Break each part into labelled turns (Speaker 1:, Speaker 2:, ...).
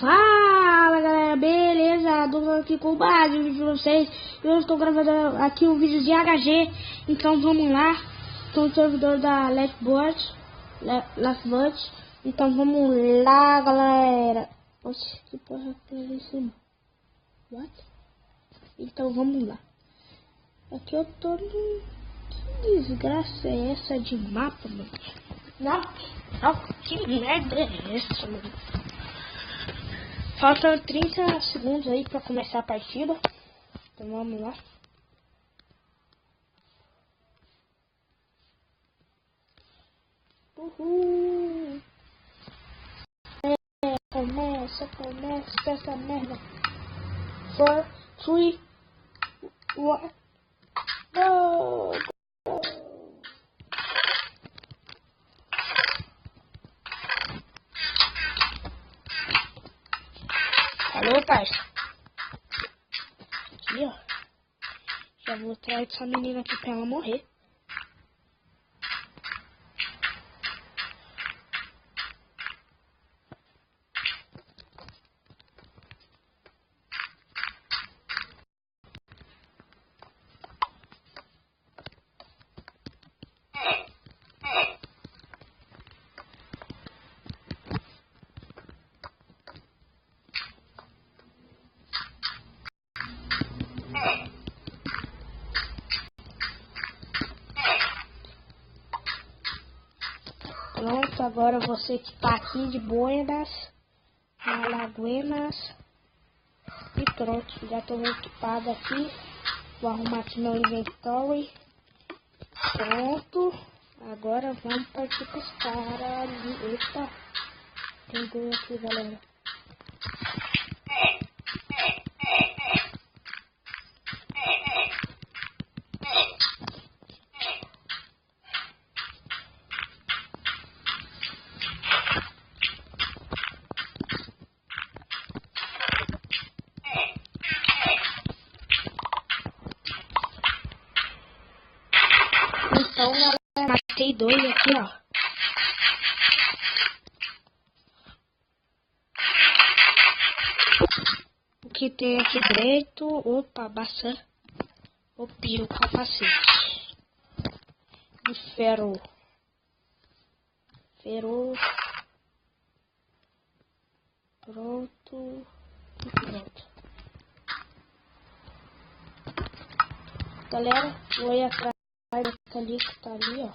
Speaker 1: Fala galera, beleza? Tô aqui com mais um vídeo de vocês. Eu estou gravando aqui um vídeo de HG. Então vamos lá. Estou no servidor da Lastbot. Então vamos lá, galera. Oxe, que porra que tem ali em cima? What? Então vamos lá. Aqui eu tô no... Que desgraça é essa de mapa, mano? Não, que merda é essa, mano? Faltam 30 segundos aí pra começar a partida. Então vamos lá. Uhul. Começa essa merda. 4, 3, 1, go! Alô, parça. Aqui, ó. Já vou trazer essa menina aqui pra ela morrer. Pronto, agora você que tá aqui de Buenas, Malaguenas. E pronto, já tô equipado aqui. Vou arrumar aqui meu inventory. Pronto. Agora vamos partir pros caras ali. Eita. Tem dois aqui, galera. Então, galera, matei dois aqui, ó. O que tem aqui direito? Opa, maçã. O piro, capacete. De ferro. Pronto. E pronto. Galera, vou ir atrás ali que tá ali, ó.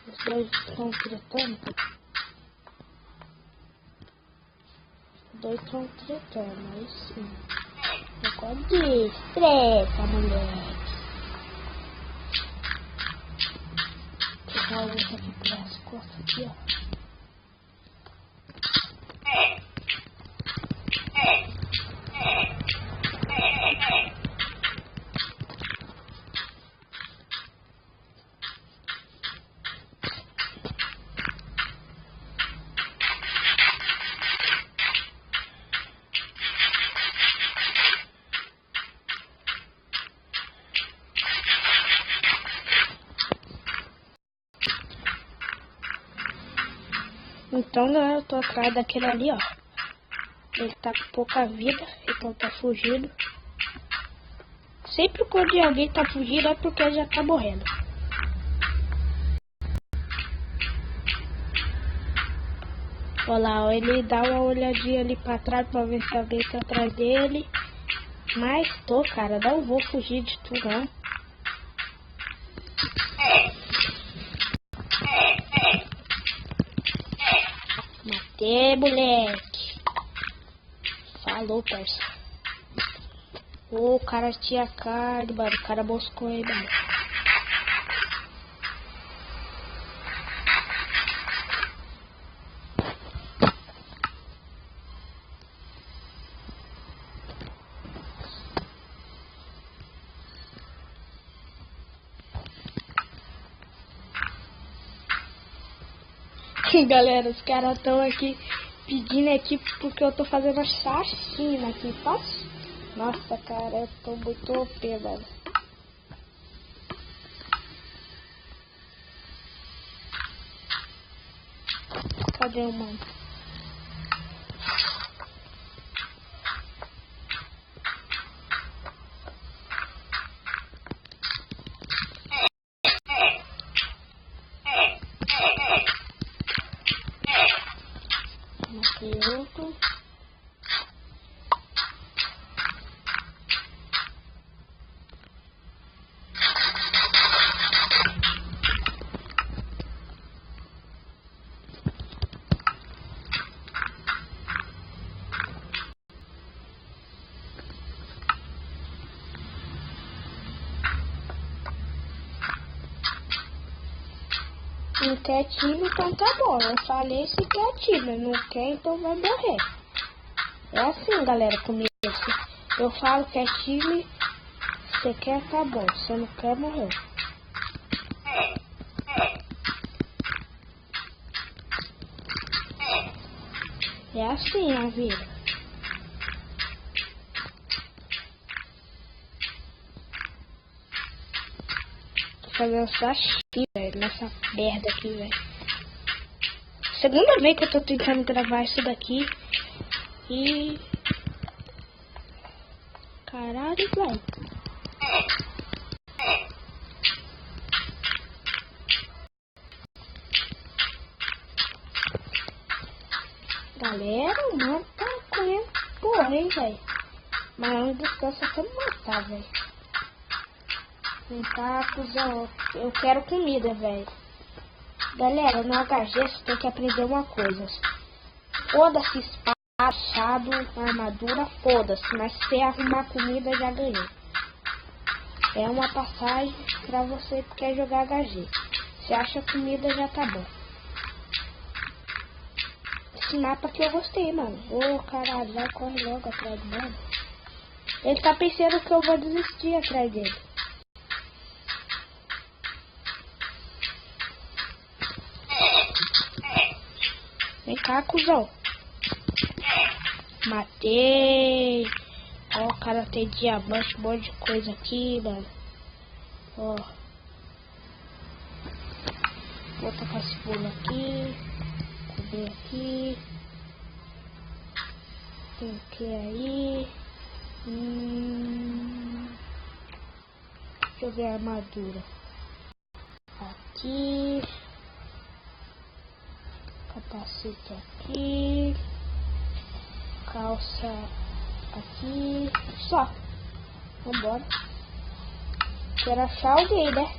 Speaker 1: Os dois estão tretando. Aí sim. Não pode estressa, moleque. Vou pegar o outro aqui pelas costas aqui, ó. Então, galera, eu tô atrás daquele ali, ó. Ele tá com pouca vida, então tá fugindo. Sempre quando alguém tá fugindo é porque ele já tá morrendo. Olha lá, ó, ele dá uma olhadinha ali pra trás pra ver se alguém tá atrás dele. Mas tô, cara, não vou fugir de tu, não. Matei, moleque. Falou, parça. Ô, o cara tinha carne, mano. O cara moscou aí, mano. Galera, os caras estão aqui pedindo aqui porque eu tô fazendo a chacina aqui, tá? Nossa, cara, eu tô muito OP, mano. Cadê o mano? quer time, então tá bom. Eu falei se quer time, não quer, então vai morrer. É assim, galera, comigo. Eu falo que é time, você quer, tá bom. Se não quer, morreu. É assim a vida. Tô fazendo só xixi, velho, nessa merda aqui, velho. Segunda vez que eu tô tentando gravar isso daqui. E... caralho, velho. Galera, o mano tá correndo porra, hein, velho. Mas não descansa até me matar, velho. Não tá, cuzão. Eu quero comida, velho. Galera, no HG você tem que aprender uma coisa. Foda-se espada, machado, armadura, foda-se. Mas se você arrumar comida, já ganhou. É uma passagem pra você que quer jogar HG. Se acha comida, já tá bom. Esse mapa que eu gostei, mano. Ô, caralho, vai, corre logo atrás do mano. Ele tá pensando que eu vou desistir atrás dele. Vem cá, cuzão. Matei. Ó, o cara tem diamante, um monte de coisa aqui, mano. Ó. Vou tacar esse pulo aqui. Cobrir aqui. Tem o que aí? Deixa eu ver a armadura. Aqui. Capacete aqui. Calça aqui. Só. Vambora. Quero achar alguém, né?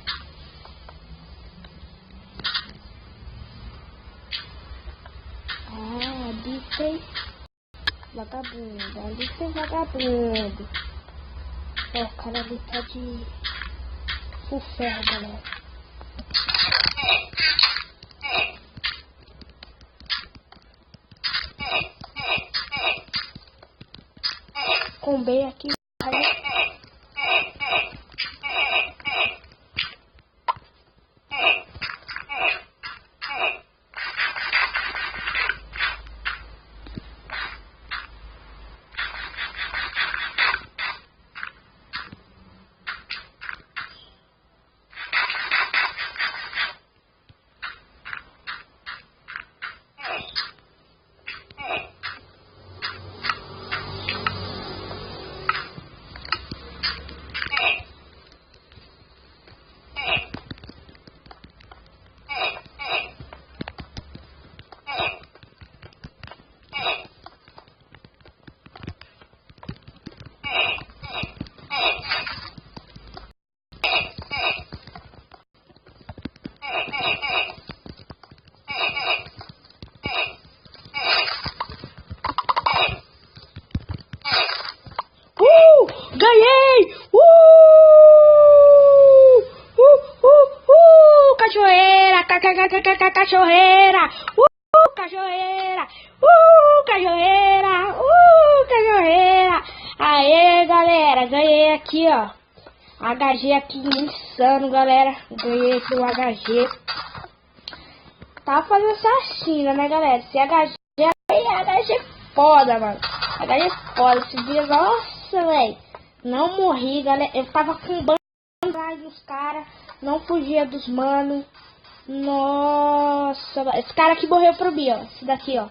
Speaker 1: Ah, ali tem vagabundo. Ali tem vagabundo. Ó, o cara ali tá de full ferro, galera. Combei aqui. Ganhei! Cachoeira! Cachoeira! Cachoeira! Cachoeira! Cachoeira! Aê, galera! Ganhei aqui, ó. HG aqui insano, galera. Ganhei aqui o HG. Tá fazendo chacina, né, galera? Esse HG é HG foda, mano. HG foda. Esse dia, nossa, velho. Não morri, galera. Eu tava com um bando atrás dos caras. Não fugia dos manos. Nossa, esse cara aqui morreu pro mim, ó. Esse daqui, ó.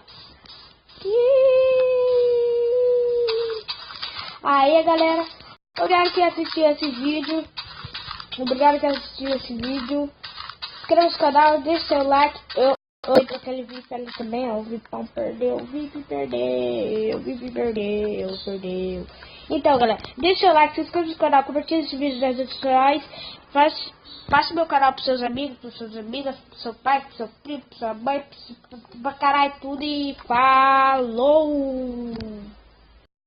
Speaker 1: Aí, galera. Obrigado por assistir esse vídeo. Obrigado por assistir esse vídeo. Inscreva no canal, deixe seu like. Eu aquele vídeo ali também, ó. O Vipão perdeu. O Vip perdeu. O Vip perdeu. Então, galera, deixe seu like, se inscreva no canal, compartilhe esse vídeo nas redes sociais. Passe meu canal pros seus amigos, pros seus amigas, pro seu pai, pro seu primo, pra sua mãe, pra caralho tudo. E falou!